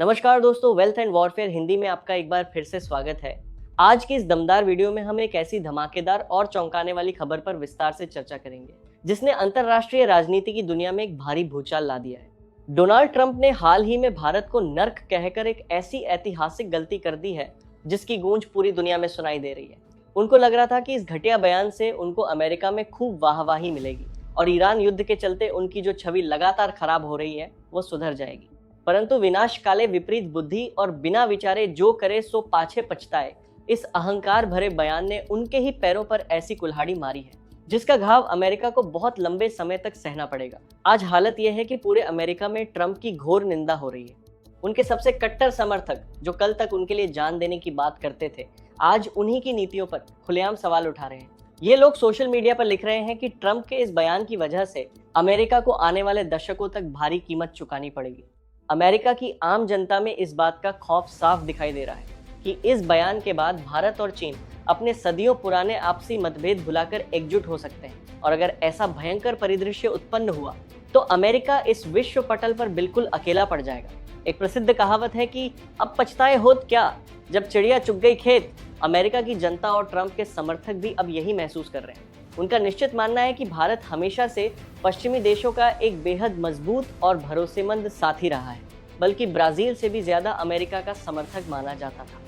नमस्कार दोस्तों, wealth and warfare Hindi में आपका एक बार फिर से स्वागत है। आज की इस दमदार वीडियो में हम एक ऐसी धमाकेदार और चौंकाने वाली खबर पर विस्तार से चर्चा करेंगे जिसने अंतर्राष्ट्रीय राजनीति की दुनिया में एक भारी भूचाल ला दिया है। डोनाल्ड ट्रंप ने हाल ही में भारत को नर्क कहकर एक ऐसी ऐतिहासिक गलती कर दी है जिसकी गूंज पूरी दुनिया में सुनाई दे रही है। उनको लग रहा था कि इस घटिया बयान से उनको अमेरिका में खूब वाहवाही मिलेगी और ईरान युद्ध के चलते उनकी जो छवि लगातार खराब हो रही है वो सुधर जाएगी। परंतु विनाश काले विपरीत बुद्धि और बिना विचारे जो करे सो पाछे पछताए, इस अहंकार भरे बयान ने उनके ही पैरों पर ऐसी कुल्हाड़ी मारी है जिसका घाव अमेरिका को बहुत लंबे समय तक सहना पड़ेगा। आज हालत यह है कि पूरे अमेरिका में ट्रंप की घोर निंदा हो रही है। उनके सबसे कट्टर समर्थक जो कल तक उनके लिए जान देने की बात करते थे, आज उन्हीं की नीतियों पर खुलेआम सवाल उठा रहे हैं। ये लोग सोशल मीडिया पर लिख रहे हैं कि ट्रंप के इस बयान की वजह से अमेरिका को आने वाले दशकों तक भारी कीमत चुकानी पड़ेगी। अमेरिका की आम जनता में इस बात का खौफ साफ दिखाई दे रहा है कि इस बयान के बाद भारत और चीन अपने सदियों पुराने आपसी मतभेद भुलाकर एकजुट हो सकते हैं, और अगर ऐसा भयंकर परिदृश्य उत्पन्न हुआ तो अमेरिका इस विश्व पटल पर बिल्कुल अकेला पड़ जाएगा। एक प्रसिद्ध कहावत है कि अब पछताए होत क्या, जब चिड़िया चुग गई खेत। अमेरिका की जनता और ट्रंप के समर्थक भी अब यही महसूस कर रहे हैं। उनका निश्चित मानना है कि भारत हमेशा से पश्चिमी देशों का एक बेहद मजबूत और भरोसेमंद साथी रहा है, बल्कि ब्राजील से भी ज्यादा अमेरिका का समर्थक माना जाता था।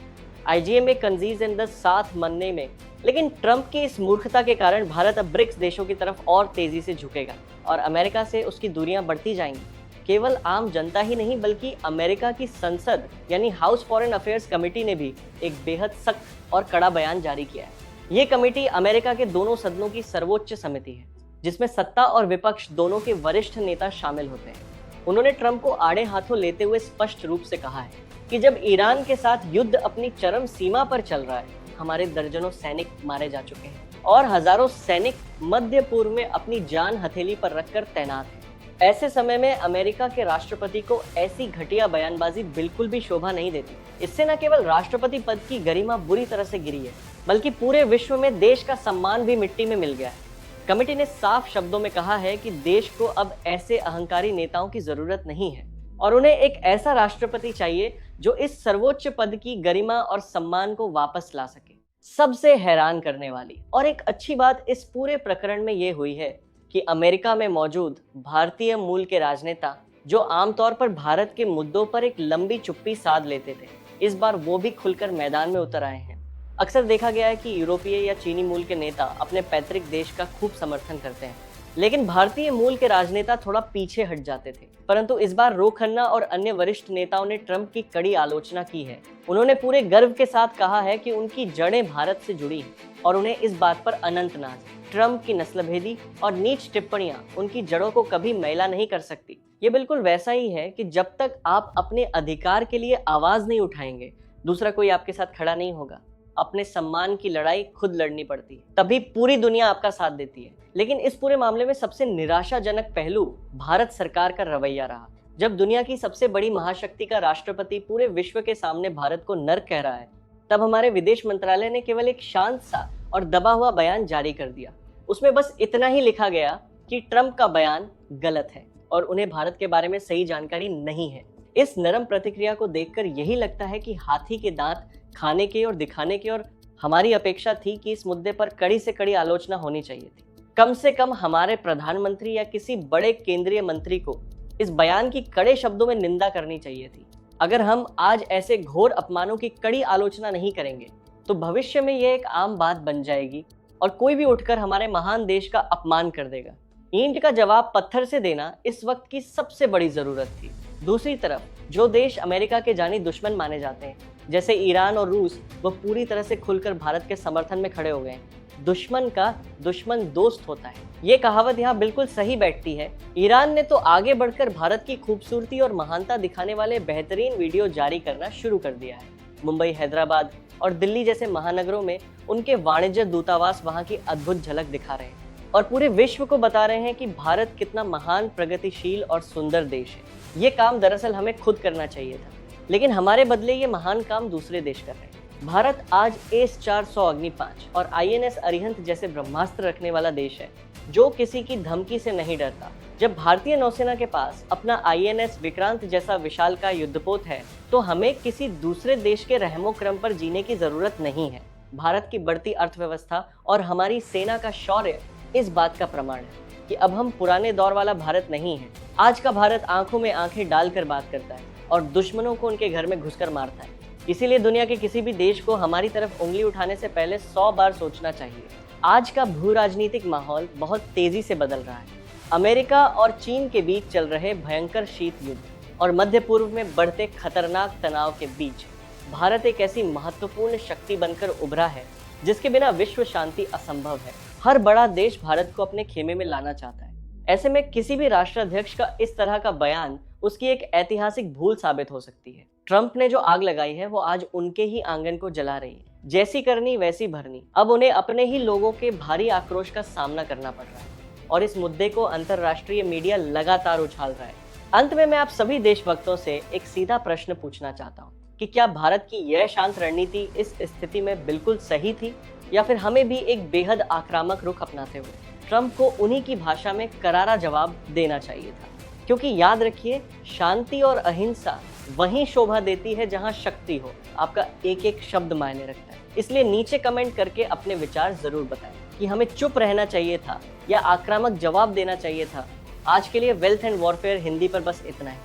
आईजीएम में कंजीज इन द साथ मनने में, लेकिन ट्रंप की इस मूर्खता के कारण भारत अब ब्रिक्स देशों की तरफ और तेजी से झुकेगा और अमेरिका से उसकी दूरियां बढ़ती जाएंगी। केवल आम जनता ही नहीं बल्कि अमेरिका की संसद यानी हाउस फॉरेन अफेयर्स कमेटी ने भी एक बेहद सख्त और कड़ा बयान जारी किया है। ये कमेटी अमेरिका के दोनों सदनों की सर्वोच्च समिति है जिसमें सत्ता और विपक्ष दोनों के वरिष्ठ नेता शामिल होते हैं। उन्होंने ट्रंप को आड़े हाथों लेते हुए स्पष्ट रूप से कहा है कि जब ईरान के साथ युद्ध अपनी चरम सीमा पर चल रहा है, हमारे दर्जनों सैनिक मारे जा चुके हैं और हजारों सैनिक मध्य पूर्व में अपनी जान हथेली पर रखकर तैनात हैं। ऐसे समय में अमेरिका के राष्ट्रपति को ऐसी घटिया बयानबाजी बिल्कुल भी शोभा नहीं देती। इससे न केवल राष्ट्रपति पद की गरिमा बुरी तरह से गिरी है, बल्कि पूरे विश्व में देश का सम्मान भी मिट्टी में मिल गया है। कमेटी ने साफ शब्दों में कहा है कि देश को अब ऐसे अहंकारी नेताओं की जरूरत नहीं है और उन्हें एक ऐसा राष्ट्रपति चाहिए जो इस सर्वोच्च पद की गरिमा और सम्मान को वापस ला सके। सबसे हैरान करने वाली और एक अच्छी बात इस पूरे प्रकरण में ये हुई है कि अमेरिका में मौजूद भारतीय मूल के राजनेता जो आमतौर पर भारत के मुद्दों पर एक लंबी चुप्पी साध लेते थे, इस बार वो भी खुलकर मैदान में उतर आए हैं। अक्सर देखा गया है कि यूरोपीय या चीनी मूल के नेता अपने पैतृक देश का खूब समर्थन करते हैं, लेकिन भारतीय मूल के राजनेता थोड़ा पीछे हट जाते थे। परंतु इस बार रो खन्ना और अन्य वरिष्ठ नेताओं ने ट्रंप की कड़ी आलोचना की है। उन्होंने पूरे गर्व के साथ कहा है कि उनकी जड़ें भारत से जुड़ी हैं और उन्हें इस बात पर अनंत नाज है। ट्रंप की नस्लभेदी और नीच टिप्पणियां उनकी जड़ों को कभी मैला नहीं कर सकती। ये बिल्कुल वैसा ही है कि जब तक आप अपने अधिकार के लिए आवाज नहीं उठाएंगे, दूसरा कोई आपके साथ खड़ा नहीं होगा। अपने सम्मान की लड़ाई खुद लड़नी पड़ती है, तभी पूरी दुनिया आपका साथ देती है। लेकिन इस पूरे मामले में सबसे निराशाजनक पहलू भारत सरकार का रवैया रहा। जब दुनिया की सबसे बड़ी महाशक्ति का राष्ट्रपति पूरे विश्व के सामने भारत को नर्क कह रहा है, तब हमारे विदेश मंत्रालय ने केवल एक शांत सा और दबा हुआ बयान जारी कर दिया। उसमें बस इतना ही लिखा गया कि ट्रंप का बयान गलत है और उन्हें भारत के बारे में सही जानकारी नहीं है। इस नरम प्रतिक्रिया को देखकर यही लगता है कि हाथी के दांत खाने के और दिखाने के, और हमारी अपेक्षा थी कि इस मुद्दे पर कड़ी से कड़ी आलोचना होनी चाहिए थी। कम से कम हमारे प्रधानमंत्री या किसी बड़े केंद्रीय मंत्री को इस बयान की कड़े शब्दों में निंदा करनी चाहिए थी। अगर हम आज ऐसे घोर अपमानों की कड़ी आलोचना नहीं करेंगे तो भविष्य में यह एक आम बात बन जाएगी और कोई भी उठकर हमारे महान देश का अपमान कर देगा। ईंट का जवाब पत्थर से देना इस वक्त की सबसे बड़ी जरूरत थी। दूसरी तरफ जो देश अमेरिका के जानी दुश्मन माने जाते हैं, जैसे ईरान और रूस, वो पूरी तरह से खुलकर भारत के समर्थन में खड़े हो गए हैं। दुश्मन का दुश्मन दोस्त होता है, ये कहावत यहाँ बिल्कुल सही बैठती है। ईरान ने तो आगे बढ़कर भारत की खूबसूरती और महानता दिखाने वाले बेहतरीन वीडियो जारी करना शुरू कर दिया है। मुंबई, हैदराबाद और दिल्ली जैसे महानगरों में उनके वाणिज्य दूतावास वहाँ की अद्भुत झलक दिखा रहे हैं और पूरे विश्व को बता रहे हैं कि भारत कितना महान, प्रगतिशील और सुंदर देश है। ये काम दरअसल हमें खुद करना चाहिए था, लेकिन हमारे बदले ये महान काम दूसरे देश कर रहे हैं। भारत आज एस-400 अग्नि 5 और आईएनएस अरिहंत जैसे ब्रह्मास्त्र रखने वाला देश है जो किसी की धमकी से नहीं डरता। जब भारतीय नौसेना के पास अपना INS विक्रांत जैसा विशालकाय युद्धपोत है, तो हमें किसी दूसरे देश के रहमो क्रम पर जीने की जरूरत नहीं है। भारत की बढ़ती अर्थव्यवस्था और हमारी सेना का शौर्य इस बात का प्रमाण है कि अब हम पुराने दौर वाला भारत नहीं है। आज का भारत आंखों में आंखें डालकर बात करता है और दुश्मनों को उनके घर में घुसकर मारता है। इसीलिए दुनिया के किसी भी देश को हमारी तरफ उंगली उठाने से पहले 100 बार सोचना चाहिए। आज का भू राजनीतिक माहौल बहुत तेजी से बदल रहा है। अमेरिका और चीन के बीच चल रहे भयंकर शीत युद्ध और मध्य पूर्व में बढ़ते खतरनाक तनाव के बीच भारत एक ऐसी महत्वपूर्ण शक्ति बनकर उभरा है जिसके बिना विश्व शांति असंभव है। हर बड़ा देश भारत को अपने खेमे में लाना चाहता है। ऐसे में किसी भी राष्ट्राध्यक्ष का इस तरह का बयान उसकी एक ऐतिहासिक भूल साबित हो सकती है। ट्रंप ने जो आग लगाई है वो आज उनके ही आंगन को जला रही है। जैसी करनी वैसी भरनी। अब उन्हें अपने ही लोगों के भारी आक्रोश का सामना करना पड़ रहा है और इस मुद्दे को अंतर्राष्ट्रीय मीडिया लगातार उछाल रहा है। अंत में मैं आप सभी देशभक्तों से एक सीधा प्रश्न पूछना चाहता हूँ कि क्या भारत की यह शांत रणनीति इस स्थिति में बिल्कुल सही थी, या फिर हमें भी एक बेहद आक्रामक रुख अपनाते हुए ट्रंप को उन्हीं की भाषा में करारा जवाब देना चाहिए था? क्योंकि याद रखिए, शांति और अहिंसा वहीं शोभा देती है जहां शक्ति हो। आपका एक एक शब्द मायने रखता है। इसलिए नीचे कमेंट करके अपने विचार जरूर बताएं कि हमें चुप रहना चाहिए था या आक्रामक जवाब देना चाहिए था। आज के लिए वेल्थ एंड वॉरफेयर हिंदी पर बस इतना है।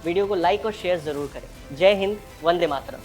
वीडियो को लाइक और शेयर जरूर करें। जय हिंद, वंदे मातरम।